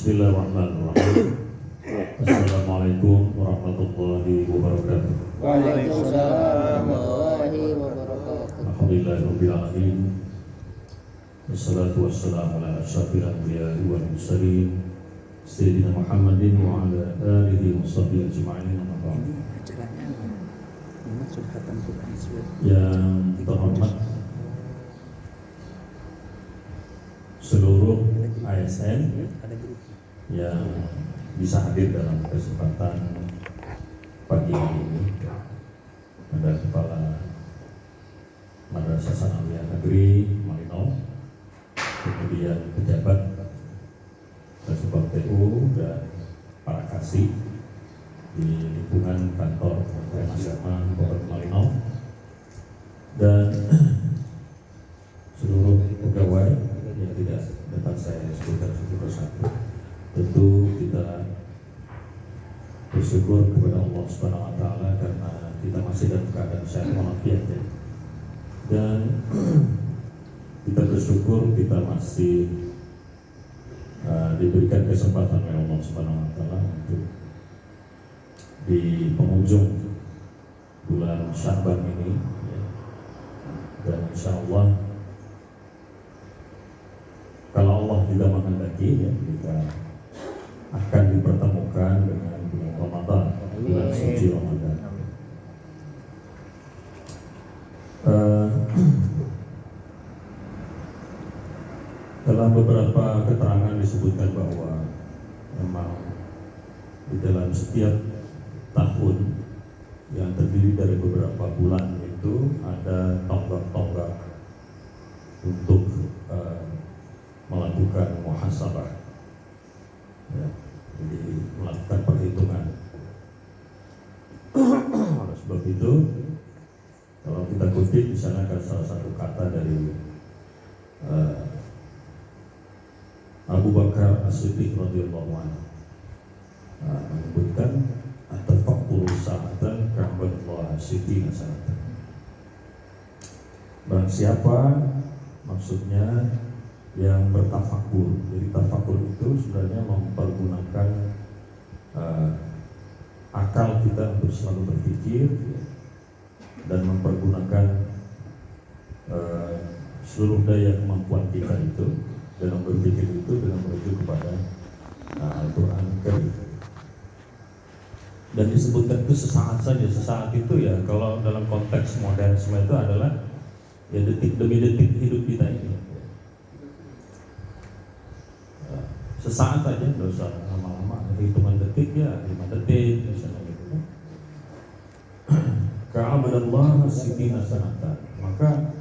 Bismillahirrahmanirrahim. Assalamualaikum warahmatullahi wabarakatuh. Waalaikumsalam warahmatullahi wabarakatuh. Alhamdulillahirabbil alamin. Wassalatu wassalamu ala asyrafil anbiya'i wal mursalin sayyidina Muhammadin wa ala alihi washabbihi ajma'in. Yang terhormat seluruh ASN yang bisa hadir dalam kesempatan pagi hari ini. Ada Kepala Madrasah Sanawiyah Negeri Malinau, kemudian pejabat Kasubag TU dan para kasih di lingkungan kantor Kementerian Agama Kabupaten Malinau, dan seluruh pegawai yang tidak dapat saya sebutkan satu persatu. Tentu kita bersyukur kepada Allah Subhanahu wa taala karena kita masih dalam keadaan sehat walafiat, ya. Dan kita bersyukur kita masih diberikan kesempatan oleh Allah Subhanahu wa taala untuk di penghujung bulan Sya'ban ini, ya. Dan insyaallah kalau Allah juga menghendaki, ya, kita akan dipertemukan dengan bulan Ramadan, bulan suci Ramadan. Dalam beberapa keterangan disebutkan bahwa memang di dalam setiap tahun yang terdiri dari beberapa bulan itu ada tonggak-tonggak untuk melakukan muhasabah, ya, jadi melakukan perhitungan. Oleh sebab itu, kalau kita kutip di sana ada salah satu kata dari Abu Bakar As-Siddiq radhiyallahu anhu, menyebutkan at-tafakkuru sa'atan ka'badallah sittina sanatan. Barang siapa, maksudnya yang bertafakur. Jadi tafakur itu sebenarnya mempergunakan akal kita untuk selalu berpikir, dan mempergunakan seluruh daya kemampuan kita itu dalam berpikir itu dengan merujuk kepada Al-Quran Karim. Dan disebutkan itu sesaat saja. Sesaat itu, ya, kalau dalam konteks modernisme itu adalah, ya, detik demi detik hidup kita ini. Sesaat aja, nggak usah lama-lama, hitungan detik, ya 5 detik misalnya gitu kan. Ka'abadallah sittina sanatan, maka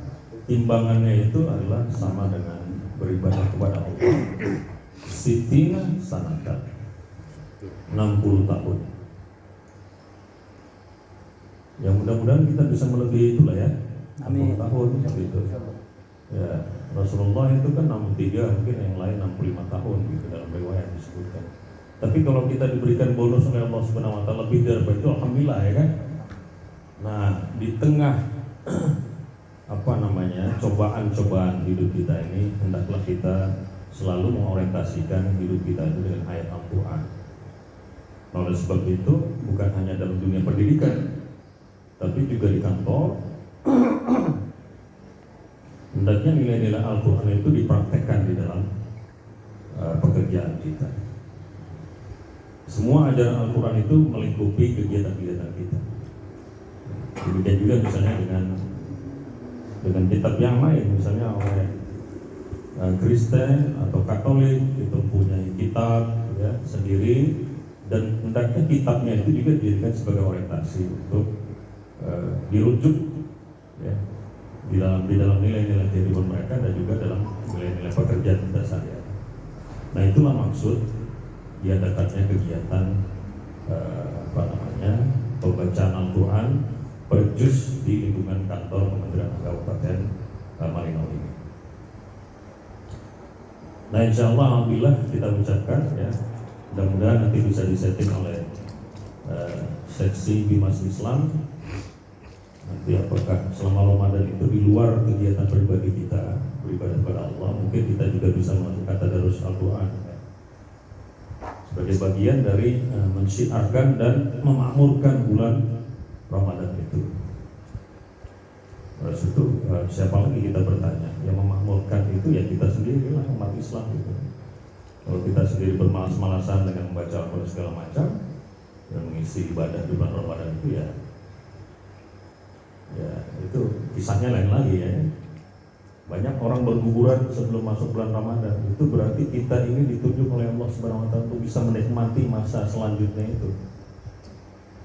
timbangannya itu adalah sama dengan beribadah kepada Allah sittina sanatan, 60 tahun. Ya, mudah-mudahan kita bisa melebihi itulah, ya, 60 tahun gitu. Ya, Rasulullah itu kan 63, mungkin yang lain 65 tahun gitu dalam riwayat disebutkan. Tapi kalau kita diberikan bonus oleh Allah Subhanahu wa taala lebih dari itu, alhamdulillah, ya kan. Nah, di tengah cobaan-cobaan hidup kita ini, hendaklah kita selalu mengorientasikan hidup kita itu dengan ayat Al-Qur'an. Oleh sebab itu, bukan hanya dalam dunia pendidikan, tapi juga di kantor, hendaknya nilai-nilai Al-Quran itu dipraktekkan di dalam pekerjaan kita. Semua ajaran Al-Quran itu melingkupi kegiatan-kegiatan kita. Demikian juga misalnya dengan kitab yang lain, misalnya oleh Kristen atau Katolik itu punya kitab, ya, sendiri, dan hendaknya kitabnya itu juga dijadikan sebagai orientasi untuk dirujuk, ya, di dalam nilai-nilai kehidupan mereka dan juga dalam nilai-nilai pekerjaan kita sehari-hari. Nah, itulah maksud diadakannya kegiatan pembacaan Al-Quran per juz di lingkungan kantor Kementerian Agama Kabupaten Malinau ini. Nah, insya Allah, alhamdulillah, kita ucapkan, ya, mudah-mudahan nanti bisa disetting oleh seksi Bimas Islam. Nanti apakah selama Ramadan itu di luar kegiatan pribadi kita beribadah kepada Allah, mungkin kita juga bisa melakukan tadarus Al-Quran. sebagai bagian dari mensyiarkan dan memakmurkan bulan Ramadan itu. Terus itu siapa lagi kita bertanya? Yang memakmurkan itu ya kita sendiri lah, umat Islam gitu. Kalau kita sendiri bermalas-malasan dengan membaca Al-Quran segala macam dan mengisi ibadah di bulan Ramadan itu ya itu kisahnya lain lagi ya. Banyak orang berguguran sebelum masuk bulan Ramadan, itu berarti kita ini ditunjuk oleh Allah Subhanahu wa taala untuk bisa menikmati masa selanjutnya itu.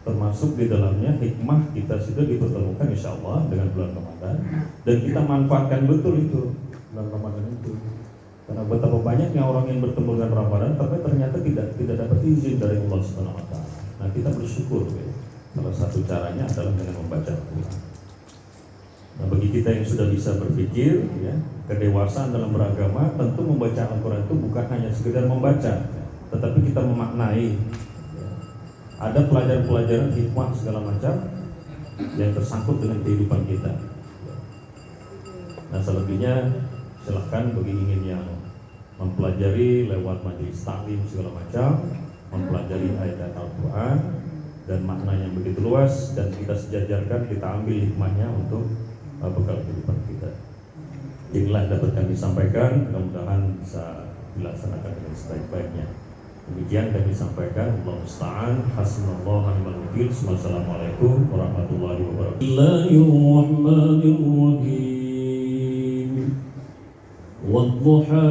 Termasuk di dalamnya hikmah kita sudah dipertemukan insya Allah dengan bulan Ramadan, dan kita manfaatkan betul itu bulan Ramadan itu. Karena betapa banyaknya orang yang bertemu dengan Ramadan tapi ternyata tidak dapat izin dari Allah Subhanahu wa taala. Nah, kita bersyukur ya. Salah satu caranya adalah dengan membaca Al-Quran. Nah, bagi kita yang sudah bisa berpikir ya, kedewasaan dalam beragama, tentu membaca Al-Quran itu bukan hanya sekedar membaca, tetapi kita memaknai. Ada pelajaran-pelajaran hikmah segala macam yang tersangkut dengan kehidupan kita. Nah, selebihnya silahkan bagi ingin yang mempelajari lewat majelis taklim segala macam, mempelajari ayat Al-Quran dan maknanya begitu luas, dan kita sejajarkan, kita ambil hikmahnya untuk bekal kehidupan kita. Inilah dapat kami sampaikan, mudah-mudahan bisa dilaksanakan dengan sebaik-baiknya. Demikian kami sampaikan. Allah musta'an. Hasbunallahu wa ni'mal wakil. Wassalamualaikum warahmatullahi wabarakatuh. Bismillahirrahmanirrahim. Wadduha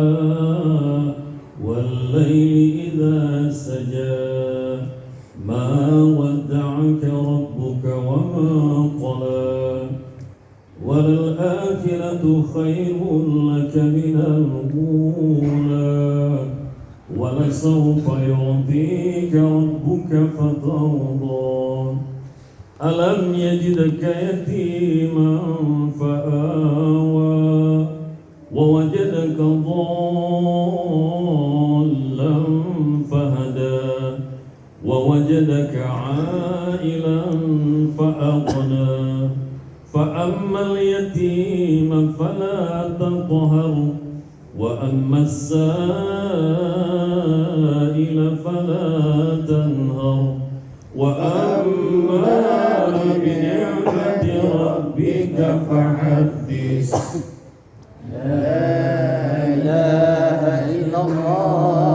wal-laili idza saja. Ma wadda'aka rabbuka wa ma qala. Wal-akhiratu khairun laka minal ula. وَلَسَوْفَ يُعْطِيكَ رَبُّكَ فَتَرْضَى أَلَمْ يَجِدْكَ يَتِيمًا فَآوَى وَوَجَدَكَ ضَالًّا فَهَدَى وَوَجَدَكَ عَائِلًا فَأَغْنَى فَأَمَّا الْيَتِيمَ فَلَا تَقْهَرْ وَأَمَّا السَّائِلَ فَلَا تَنْهَرْ وَأَمَّا بِنِعْمَةِ رَبِّكَ فَحَدِّثْ. لا إله إلا الله